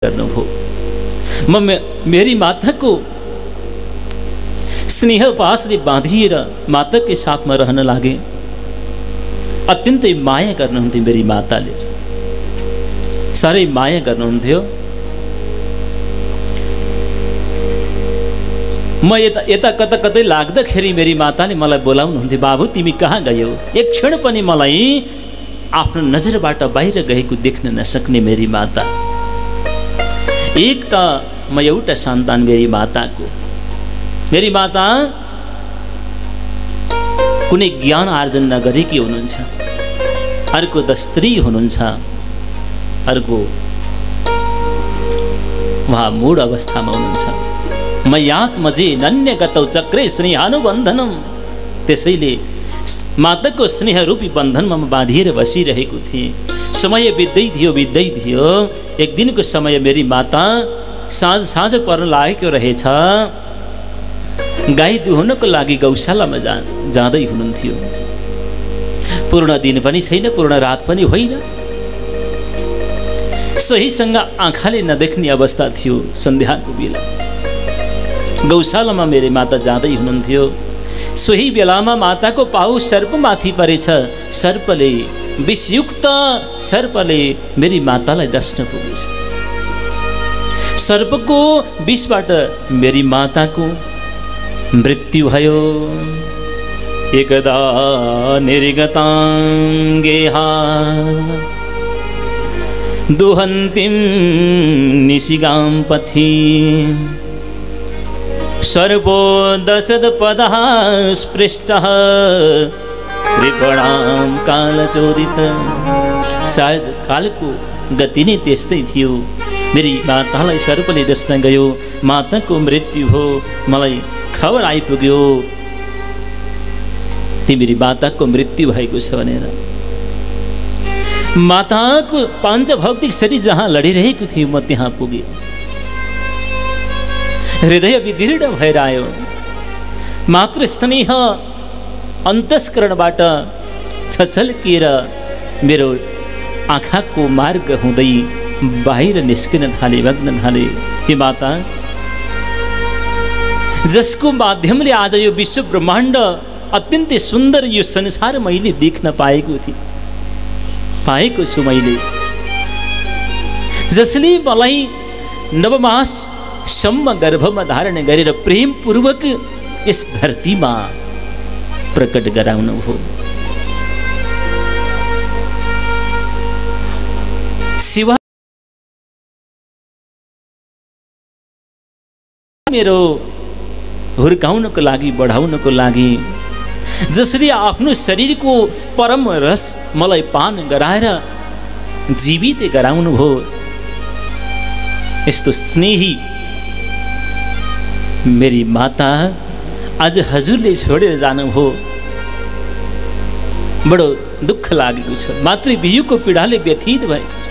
गर्नुभयो। म मेरी माताको स्नेह पासले बाँधिएर माताकै साथमा रहन लागे। अत्यन्तै माया गर्नुहुन्थ्यो मेरी माताले, साह्रै माया गर्नुहुन्थ्यो। म यता कता कतै लाग्दाखेरि मेरी माताले मलाई बोलाउनुहुन्थ्यो, बाबु तिमी कहाँ गयौ? एक क्षण पनि मलाई आफ्नो नजरबाट बाहिर गएको देख्न नसक्ने मेरी माता। एक त म एउटा सन्तान मेरी माताको। मेरी माता कुनै ज्ञान आर्जन नगरेकी हुनुहुन्छ, अर्को त स्त्री हुनुहुन्छ, अर्को उहाँ मूढ अवस्थामा हुनुहुन्छ। मयात्मजे नन्यगतौ चक्रे स्नेहानुबन्धनम। त्यसैले माताको स्नेह रूपी बन्धनमा म बाँधिएर बसिरहेको थिएँ। समय बित्दै थियो। एक दिनको समय मेरी माता साँझ पर्न लागेको रहेछ। गाई दुहुनको लागि गौशालामा जाँदै हुनुहुन्थ्यो। पूर्ण दिन पनि छैन, पूर्ण रात पनि होइन, सहीसँग आँखाले नदेख्ने अवस्था थियो। सन्ध्याको बेला गौशालामा मेरी माता जाँदै हुनुहुन्थ्यो। सोही बेलामा माताको पाउ सर्पमाथि परेछ। सर्पले, विषयुक्त सर्पले मेरी मातालाई डस्न पुगेछ। सर्पको विषबाट मेरी माताको मृत्यु भयो। एकदा निर्गताङ्गेहा दुहन्तीं निशिगां पथि सर्पो दशदपदः स्पृष्टः कृपणां कालचोदित। सायद कालको गति नै त्यस्तै थियो। मेरी मातालाई सर्पले डस्न गयो, माताको मृत्यु हो। मलाई खबर आइपुग्यो तिमीरी माताको मृत्यु भएको छ भनेर। माताको पाञ्चभौतिक शरीर जहाँ लडिरहेको थियो म त्यहाँ पुगे। हृदय विदीर्ण भएर आयो। मातृ स्नेह अन्तस्करणबाट छचल्किएर मेरो आँखाको मार्ग हुँदै बाहिर निस्किन थाले, बग्न थाले। हे माता, जसको माध्यमले आज यो विश्व ब्रह्माण्ड अत्यन्तै सुन्दर यो संसार मैले देख्न पाएको छु मैले, जसले मलाई 9 माससम्म गर्भमा धारण गरेर प्रेमपूर्वक यस धरतीमा प्रकट गराउनु हो। शिवा मेरो हुर्काउनको लागि, बढाउनको लागि, जसरी आफ्नो शरीरको परम रस मलाई पान गराएर जीवित गराउनु हो, यस्तो स्नेही मेरी माता आज हजुरले छोडेर जानुभयो। बडो दुःख लागेको छ। मातृवियोगको पीडाले व्यथित भएको छ।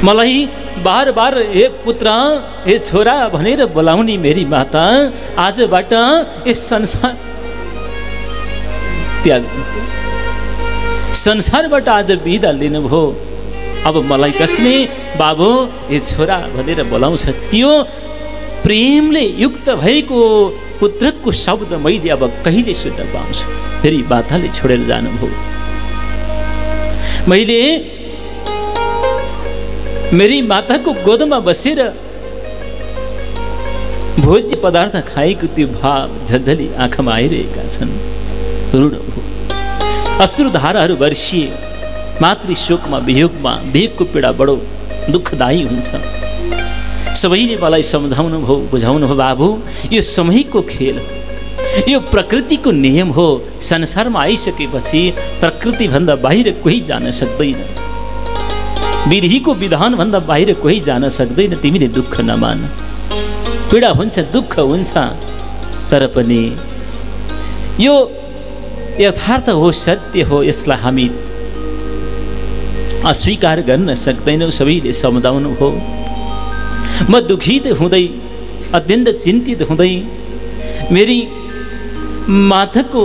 मलाई बार बार हे पुत्र, हे छोरा भनेर बोलाउने मेरी माता आजबाट यस संसार त्याग, संसारबाट आज बिदा लिनुभयो। अब मलाई कसले बाबु, हे छोरा भनेर बोलाउँछ? त्यो प्रेमले युक्त भएको पुत्रको शब्द मैले अब कहिले सुन्न पाउँछु? फेरि माताले छोडेर जानुभयो। मैले मेरी माताको गोदमा बसेर भोज्य पदार्थ खाएको त्यो भाव झन्झली आँखामा आइरहेका छन्। ऋण हो, अश्रुधाराहरू वर्षिए। मातृ शोकमा, वियोगमा, वियोगको पीडा बडो दुःखदायी हुन्छ। सबैले मलाई सम्झाउनु भयो, बुझाउनु भयो, बाबु यो समयको खेल हो, यो प्रकृतिको नियम हो। संसारमा आइसकेपछि प्रकृतिभन्दा बाहिर कोही जान सक्दैन, विधिको विधानभन्दा बाहिर कोही जान सक्दैन। तिमीले दुःख नमान, पीडा हुन्छ, दुःख हुन्छ, तर पनि यो यथार्थ हो, सत्य हो। यसलाई हामी अस्वीकार गर्न सक्दैनौँ। सबैले सम्झाउनु हो। म दुखित हुँदै, अत्यन्त चिन्तित हुँदै मेरी माताको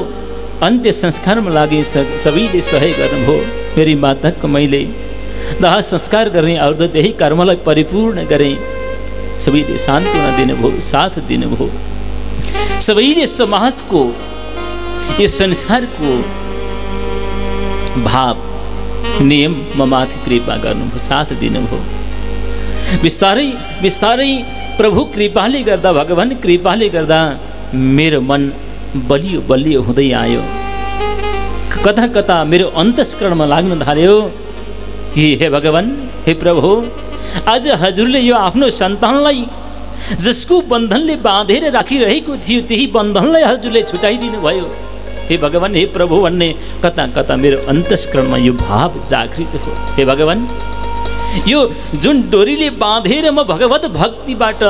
अन्त्य संस्कारमा लागे। सबैले सहयोग गर्नुभयो। मेरी माताको मैले दाह संस्कार गर्ने और त्यही कर्मलाई परिपूर्ण गरे। सबैले सान्त्वना दिनुभयो, साथ दिनुभयो। सबैले समाजको यो संसारको भाव नियममा माथि कृपा गर्नुभयो, साथ दिनुभयो। बिस्तारै बिस्तारै प्रभु कृपाले गर्दा, भगवान कृपाले गर्दा मेरो मन बलियो बलियो हुँदै आयो। कता कता मेरो अन्तस्करणमा लाग्न थाल्यो कि हे भगवान, हे प्रभु, आज हजुरले यो आफ्नो सन्तानलाई जसको बन्धनले बाँधेर राखिरहेको थियो त्यही बन्धनलाई हजुरले छुटाइदिनु भयो। हे भगवान, हे प्रभु भन्ने कता कता मेरो अन्तस्करणमा यो भाव जागृत हो। हे भगवान, यो जुन डोरीले बाँधेर म भगवत भक्तिबाट,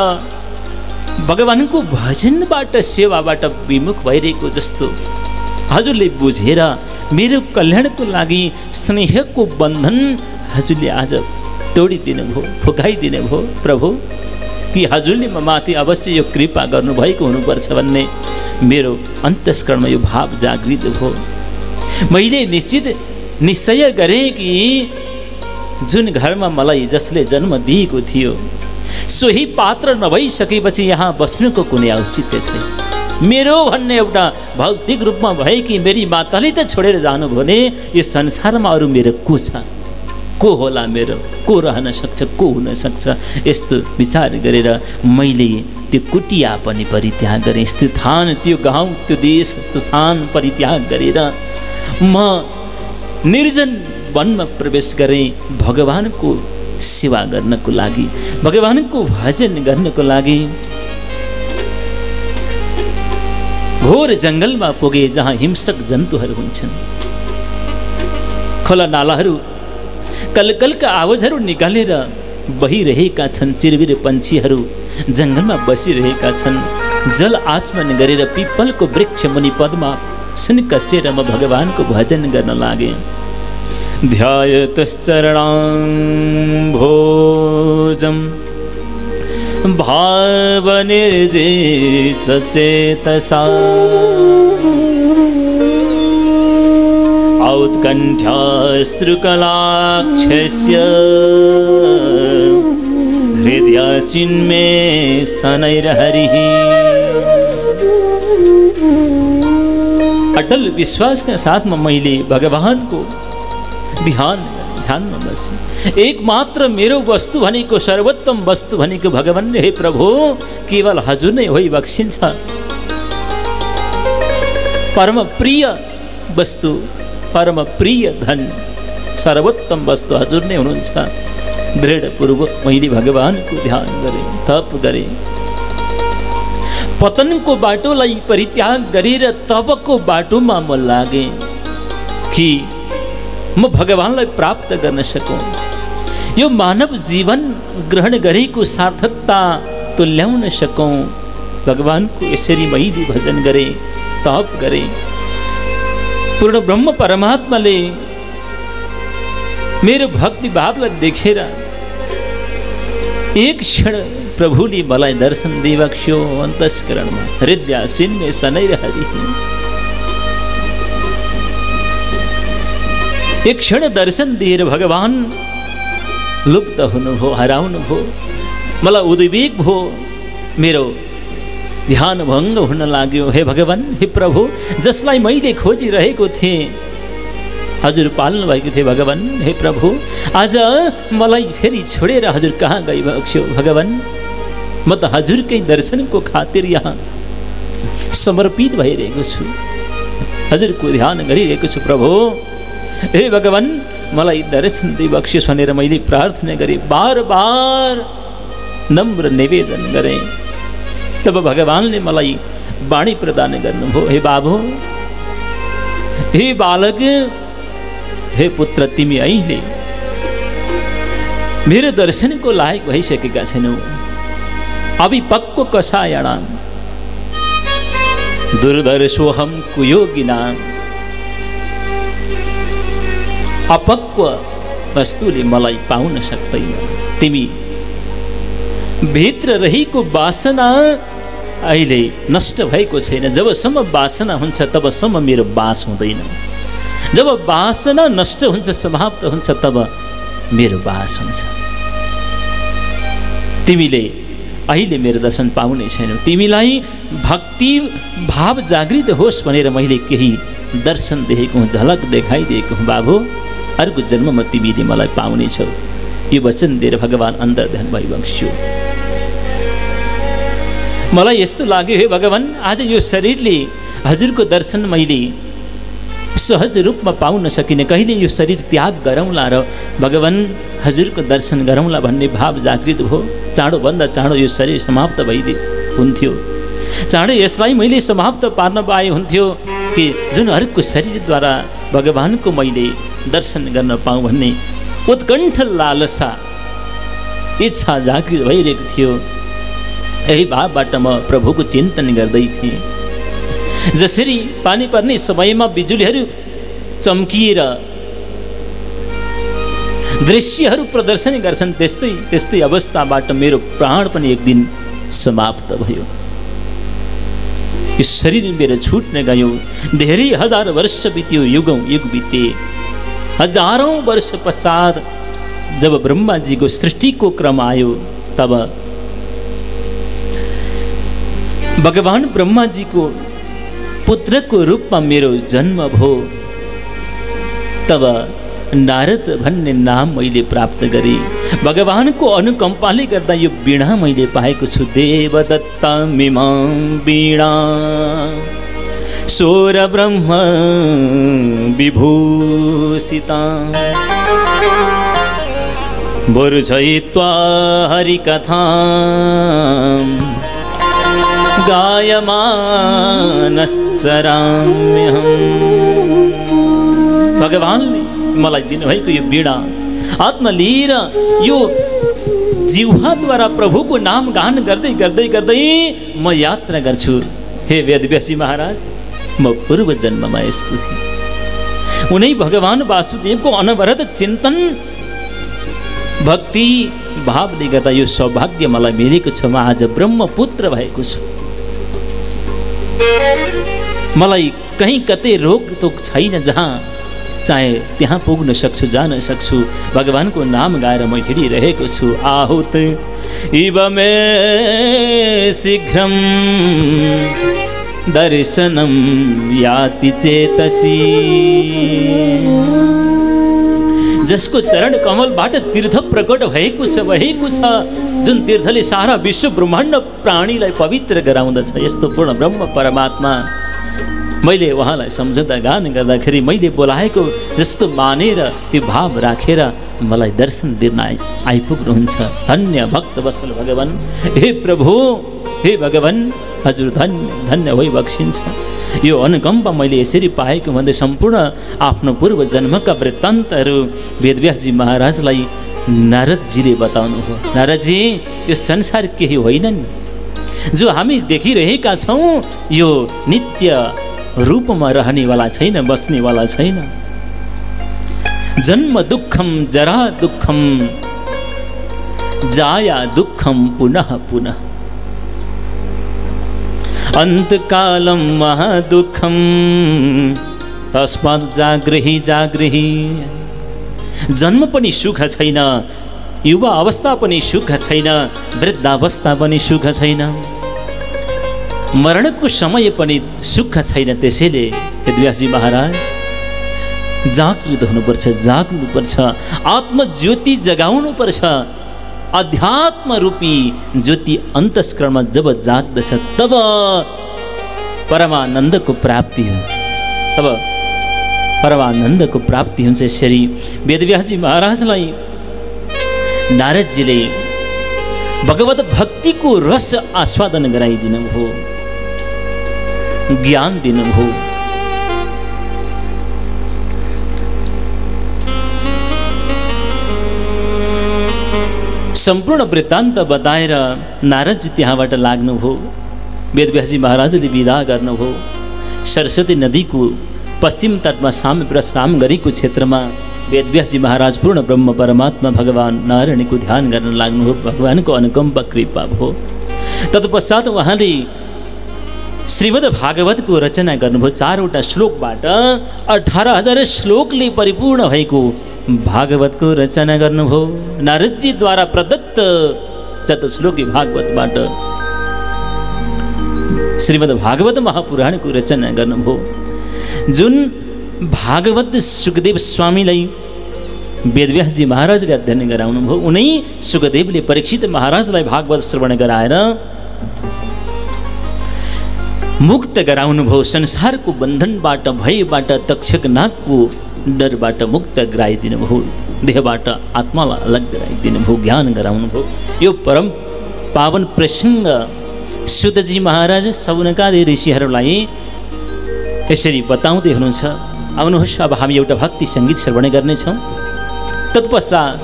भगवानको भजनबाट, सेवाबाट विमुख भइरहेको जस्तो हजुरले बुझेर मेरो कल्याणको लागि स्नेहको बन्धन हजुरले आज तोडिदिनु भयो, फुकाइदिनु भयो। प्रभु, कि हजुरले म माथि अवश्य यो कृपा गर्नुभएको हुनुपर्छ भन्ने मेरो अन्तस्करणमा यो भाव जागृत भयो। मैले निश्चय गरेँ कि जुन घरमा मलाई जसले जन्म दिएको थियो सोही पात्र नभइसकेपछि यहाँ बस्नुको कुनै औचित्य छैन। मेरो भन्ने एउटा भौतिक रूपमा भएकी मेरी माताले त छोडेर जानुभयो भने यो संसारमा अरू मेरो को छ, को होला मेरो, को रहन सक्छ, को हुन सक्छ। यस्तो विचार गरेर मैले त्यो कुटिया पनि परित्याग गरेँ। त्यो स्थान, त्यो गाउँ, त्यो देश, त्यो स्थान परित्याग गरेर म निर्जन वनमा प्रवेश गरेँ भगवानको सेवा गर्नको लागि, भगवानको भजन गर्नको लागि। घोर जङ्गलमा पुगे जहाँ हिंसक जन्तुहरू हुन्छन्। खोला नालाहरू कलकलका आवाजहरू निकालेर बहिरहेका छन्। चिरबिर पन्छीहरू जङ्गलमा बसिरहेका छन्। जल आचमन गरेर पिपलको वृक्ष मुनि पदमा सुन कसेर म भगवानको भजन गर्न लागे। ध्यायतश्चरणाम्भोजं भावनिर्जित चेतसा औत्कण्ठ्याश्रुकलाक्षस्य हृदयासिन्मे शनैर्हरिः। अटल विश्वास के साथ में मैले भगवानको ध्यानमा बसेँ। एकमात्र मेरो वस्तु भनेको, सर्वोत्तम वस्तु भनेको भगवान। हे प्रभु, केवल हजुर नै होइ बक्सिन्छ। परम प्रिय वस्तु, परम प्रिय धन, सर्वोत्तम वस्तु हजुर नै हुनुहुन्छ। दृढपूर्वक मैले भगवानको ध्यान गरेँ, तप गरेँ। पतनको बाटोलाई परित्याग गरेर तपको बाटोमा म लागेँ कि म भगवानलाई प्राप्त गर्न सकौँ। यो मानव जीवन ग्रहण गरेको सार्थकता तुल्याउन सकौँ। भगवानको यसरी मैले भजन गरेँ, तप गरेँ। पूर्ण ब्रह्म परमात्माले मेरो भक्ति भावलाई देखेर एक क्षण प्रभुले मलाई दर्शन दिइबक्स्यो। अन्तस्करणमा हृदयासिन्मे शनैर्हरिः। एक क्षण दर्शन दिएर भगवान लुप्त हुनुभयो, हराउनुभयो। मलाई उद्वेग भयो, मेरो ध्यान भङ्ग हुन लाग्यो। हे भगवान, हे प्रभु, जसलाई मैले खोजिरहेको थिएँ हजुर पाल्नु भएको थियो। भगवान, हे प्रभु, आज मलाई फेरि छोडेर हजुर कहाँ गइबक्स्यो। भगवान, म त हजुरकै दर्शनको खातिर यहाँ समर्पित भइरहेको छु, हजुरको ध्यान गरिरहेको छु। प्रभु, हे भगवान, मलाई दर्शन दिइबक्स्योस् भनेर मैले प्रार्थना गरेँ। बार बार नम्र निवेदन गरेँ। तब भगवानले मलाई वाणी प्रदान गर्नुभयो। हे बाबु, हे बालक, हे पुत्र, तिमी अहिले मेरो दर्शनको लायक भइसकेका छैनौ। अभिपक्व कषायणां दुर्दर्शोऽहं कुयोगिनां। अपक्व वस्तुले मलाई पाउन सक्दैन। तिमी भित्र रहेको वासना अहिले नष्ट भएको छैन। जबसम्म वासना हुन्छ तबसम्म मेरो बास हुँदैन। जब वासना नष्ट हुन्छ, समाप्त हुन्छ, तब मेरो बास हुन्छ। तिमीले अहिले मेरो दर्शन पाउने छैनौ। तिमीलाई भक्ति भाव जागृत होस् भनेर मैले केही दर्शन देखेको हुँ, झलक देखाइदिएको हुँ बाबु। अर्को जन्ममा तिमीले मलाई पाउने छौ। यो वचन दिएर भगवान् अन्तर्ध्यान भइबक्स्यो। मलाई यस्तो लाग्यो हे भगवान्, आज यो शरीरले हजुरको दर्शन मैले सहज रूपमा पाउन सकिनँ। कहिले यो शरीर त्याग गरौँला र भगवान् हजुरको दर्शन गरौँला भन्ने भाव जागृत भयो। चाँडोभन्दा चाँडो यो शरीर समाप्त हुन्थ्यो। चाँडै यसलाई मैले समाप्त पार्न पाए हुन्थ्यो कि जुन अर्को शरीरद्वारा भगवानको मैले दर्शन गर्न पाऊँ भन्ने उत्कण्ठ लालसा इच्छा जागृत भइरहेको थियो। यही भावबाट म प्रभुको चिन्तन गर्दै थिएँ। जसरी पानी पर्ने समयमा बिजुलीहरू चम्किएर दृश्यहरू प्रदर्शन गर्छन्, त्यस्तै त्यस्तै अवस्थाबाट मेरो प्राण पनि एक दिन समाप्त भयो। यो शरीर मेरो छुट्न गयो। धेरै हजार वर्ष बित्यो, युगौं युग बिते। हजारौं वर्ष पश्चात जब ब्रह्माजीको सृष्टिको क्रम आयो, तब भगवान् ब्रह्माजीको पुत्रको रूपमा मेरो जन्म भयो। तब नारद भन्ने नाम मैले प्राप्त गरेँ। भगवानको अनुकम्पाले गर्दा यो वीणा मैले पाएको छु। देवदत्ता मिमां वीणा सोर ब्रह्म विभूषिता वर्जयित्वा हरिकथां गायमानश्चराम्यहम्। भगवानले मलाई दिनुभएको यो वीणा आत्मा लिएर यो जिह्वाद्वारा प्रभुको नाम गान गर्दै गर्दै गर्दै म यात्रा गर्छु। हे वेदव्यासी महाराज, म पूर्व जन्ममा यस्तो थिएँ। उनै भगवान वासुदेवको अनवरत चिन्तन भक्ति भावले गर्दा यो सौभाग्य मलाई मिलेको छ। म आज ब्रह्मपुत्र भएको छु। मलाई कहीँ कतै रोकटोक छैन। जहाँ चाहे त्यहाँ पुग्न सक्छु, जान सक्छु। भगवानको नाम गाएर म हिँडिरहेको छु। आहुत इव मे शीघ्रं दर्शनं याति चेतसी। जसको चरण कमलबाट तीर्थ प्रकट भएको छ, जुन तीर्थले सारा विश्व ब्रह्माण्ड प्राणीलाई पवित्र गराउँदछ, यस्तो पूर्ण ब्रह्म परमात्मा मैले उहाँलाई सम्झँदा गान गर्दाखेरि मैले बोलाएको जस्तो मानेर त्यो भाव राखेर मलाई दर्शन दिन आइपुग्नुहुन्छ। धन्य भक्त वत्सल भगवान्। हे प्रभु, हे भगवान्, हजुर धन्य धन्य भइबक्सिन्छ। यो अनुकम्पा मैले यसरी पाएको भन्दै सम्पूर्ण आफ्नो पूर्व जन्मका वृत्तान्तहरू वेदव्यासजी महाराजलाई नारदजीले बताउनु हो। नारदजी, यो संसार केही होइन नि, जो हामी देखिरहेका छौँ यो नित्य रूपमा रहनेवाला छैन, बस्नेवाला छैन। जन्म दुःखम जरा दुःखम जाया दुःखम पुनः पुनः अन्तकालं महादुःखम तस्मात् जागृहि जागृहि। जन्म पनि सुख छैन, युवा अवस्था पनि सुख छैन, वृद्धावस्था पनि सुख छैन, मरणको समय पनि सुख छैन। त्यसैले वेदव्यासजी महाराज जागृत हुनुपर्छ, जाग्नुपर्छ, आत्मज्योति जगाउनुपर्छ। अध्यात्म रूपी ज्योति अन्तस्करणमा जब जाग्दछ तब परमानन्दको प्राप्ति हुन्छ, तब परमानन्दको प्राप्ति हुन्छ। यसरी वेदव्यासजी महाराजलाई नारदजीले भगवत भक्तिको रस आस्वादन गराइदिनु भयो, ज्ञान दिनुभयो। सम्पूर्ण वृत्तान्त बताएर नारदजी त्यहाँबाट लाग्नुभयो। वेदव्यासजी महाराजले विदा गर्नुभयो। सरस्वती नदीको पश्चिम तटमा साम्य प्रस्नाम गरेको क्षेत्रमा वेदव्यासजी महाराज पूर्ण ब्रह्म परमात्मा भगवान् नारायणको ध्यान गर्न लाग्नुभयो। भगवानको अनुकम्पा कृपा भयो। तत्पश्चात उहाँले श्रीमद् भागवतको रचना गर्नुभयो। 4वटा श्लोकबाट 18,000 श्लोकले परिपूर्ण भएको भागवतको रचना गर्नुभयो। नारदजीद्वारा प्रदत्त जत श्लोक भागवतबाट श्रीमद् भागवत महापुराणको रचना गर्नुभयो। जुन भागवत सुखदेव स्वामीलाई वेदव्यासजी महाराजले अध्ययन गराउनुभयो, उनै सुखदेवले परीक्षित महाराजलाई भागवत श्रवण गराएर मुक्त गराउनुभयो। संसारको बन्धनबाट, भयबाट, तक्षक नागको डरबाट मुक्त गराइदिनुभयो। देहबाट आत्मालाई अलग गराइदिनुभयो, ज्ञान गराउनुभयो। यो परम पावन प्रसङ्ग सुतजी महाराज सौनकादि ऋषिहरूलाई यसरी बताउँदै हुनुहुन्छ। आउनुहोस्, अब हामी एउटा भक्ति सङ्गीत श्रवण गर्नेछौँ। तत्पश्चात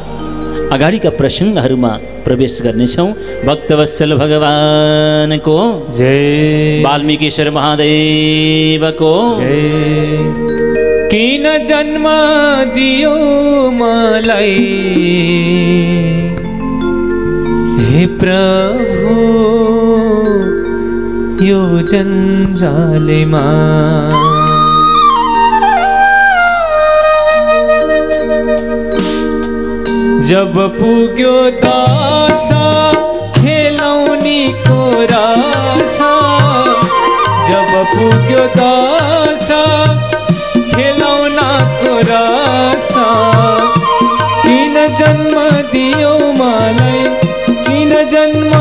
अगाडिका प्रसङ्गहरूमा प्रवेश गर्नेछौँ। भक्तवत्सल भगवानको जय, वाल्मीकिश्वर महादेवको जय। किन जन्म दियो मलाई हे प्रभु यो जन्जालेमा, जब पुग्यो दशा खेलौनीको रसा, जब पुग्यो दशा खेलौनाको रसा। किन जन्म दियो मलाई, किन जन्म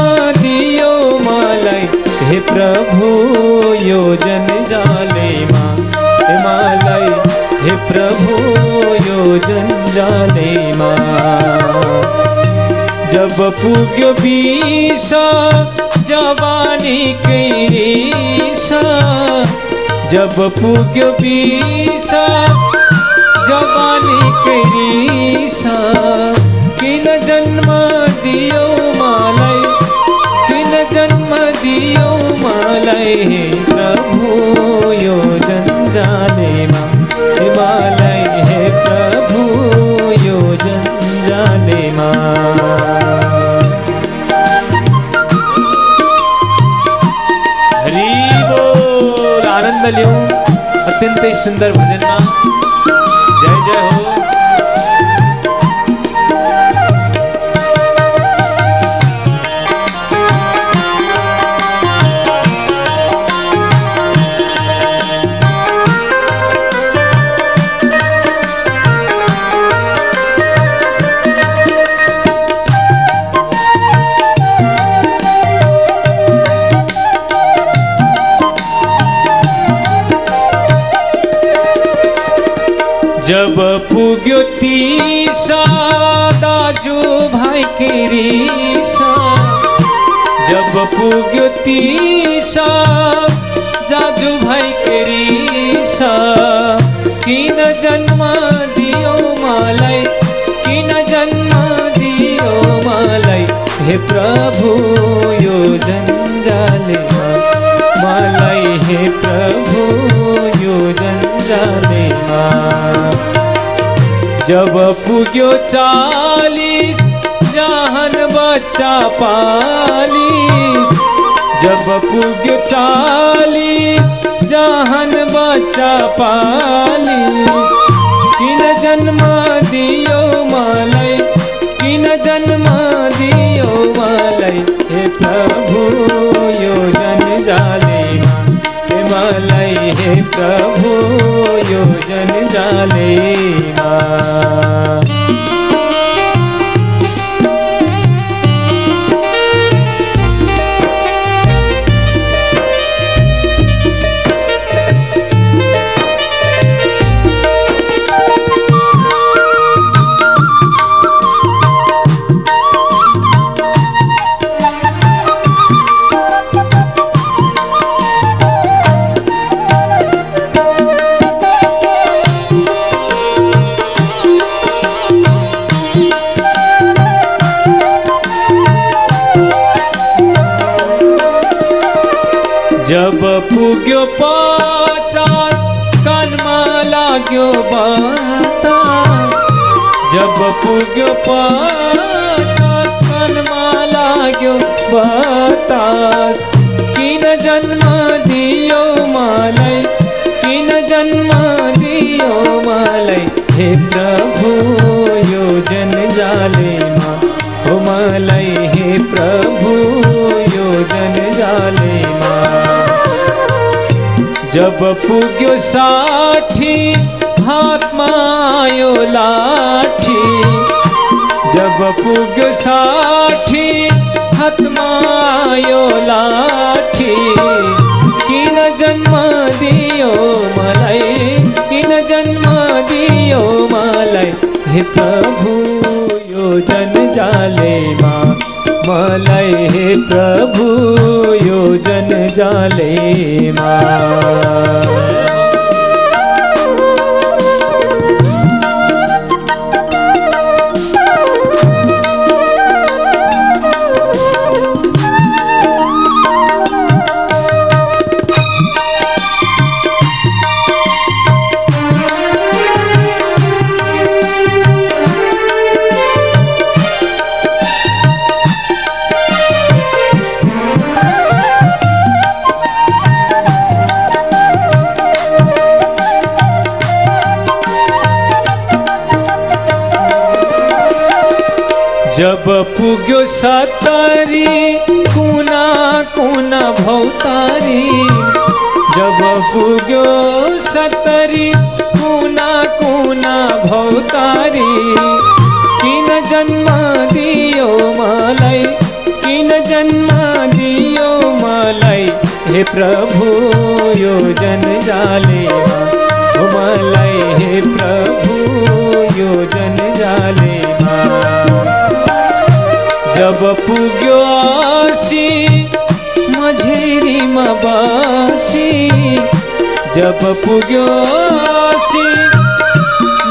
दियो मलाई हे प्रभु यो जन्जालेमा, हे मलाई हे प्रभु यो जन्जालेमा। जब पुग्यो बिसा जवानीकै रिसा, जब पुग्यो बिसा जवानीकै रिसा। किन जन्म दियो मलाई, किन जन्म दियो मलाई हे प्रभु यो जन्जालेमा, हे मलाई हे प्रभु यो जन्जालेमा। हरि बोल, आनन्द लिऊ अत्यन्तै सुन्दर भजनमा। जय जय हो। जब पुग्यो तीसा दाजु भाइ के रिसा, जब पुग्यो तीसा दाजु भाइ के रिसा। किन जन्म दियो मलाई, किन जन्म दियो मलाई हे प्रभु यो जन्जालेमा, मलाई हे प्रभु यो जन्जालेमा। जब पुग्यो 40 जहान बच्चा 45, जब पुग्यो 40 जहान बच्चा 45। किन जन्म दियो मलाई, किन जन्म दियो मलाई हे प्रभु यो जन्जालेमा, हे मलाई हे प्रभु यो जन्जालेमा। जब पुग्यो 50 कानमा लाग्यो बतास, जब पुग्यो 50 कानमा लाग्यो बतास। किन जन्म दियो प्रभु योजन जाले माँ। जब पुग्यो 60 हातमा आयो लाठी, जब पुग्यो 60 हातमा आयो लाठी, किन जन्म दियो मलाई, किन जन्म दियो मलाई, हे प्रभु योजन जाले माँ मलाई, हे प्रभु योजन जाले माँ। जब पुग्यो 70 कुना कुना भौतारी, जब पुग्यो 70 कुना कुना भौतारी, किन जन्म दियो मलाई, किन जन्म दियो मलाई, हे प्रभु योजन जाले माँ मलाई, हे प्रभु योजन जाले माँ। जब पुग्यो 80 मझेरीमा बासी, जब पुग्यो 80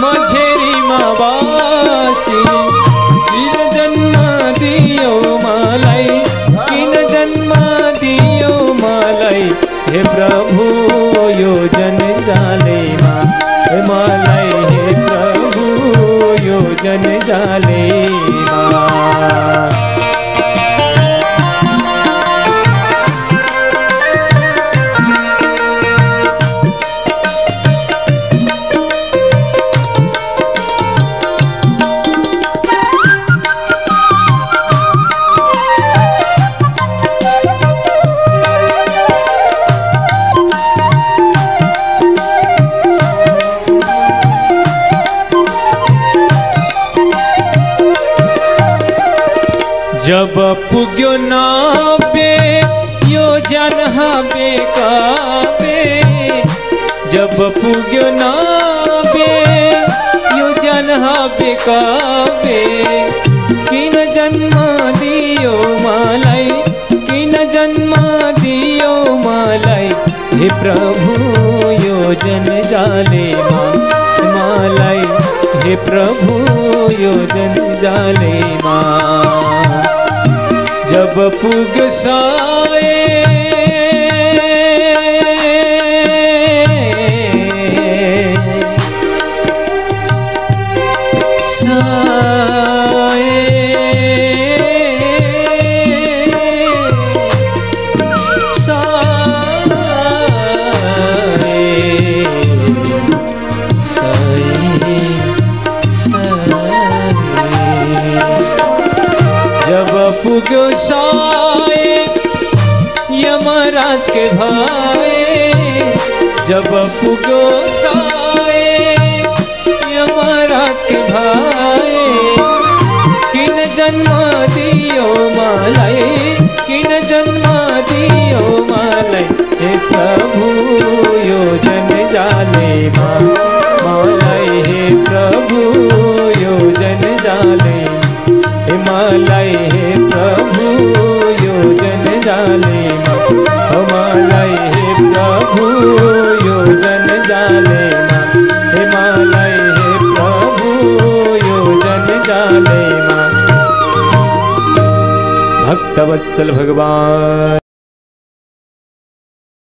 मझेरीमा बासी, किन जन्म दियो मलाई, किन जन्म दियो मलाई, हे प्रभु योजन जाले माँ मलाई, हे प्रभु योजन जाले माँ। जब पुग्यो 90 योजन हबे काबे, जब पुग्यो 90 योजन हबे काबे, किन जन्म दियो मलाई, किन जन्म दियो मलाई, हे प्रभु योजन जाले माँ मलाई, हे प्रभु योजन जाले माँ। जब पुग्यो 100 पुग्यो 100 यमराज के भाई, जब पुग्यो 100 यमराज के भाई, किन जन्म दियो मलाई, किन जन्म दियो मलाई, हे प्रभु योजन जाले माँ मलाई, हे प्रभु योजन जाले मलाई, हे प्रभु योजन जाले माँ मलाई, हे प्रभु योजन जाले माँ मलाई, हे प्रभु योजन जाले माँ। भक्तवत्सल भगवान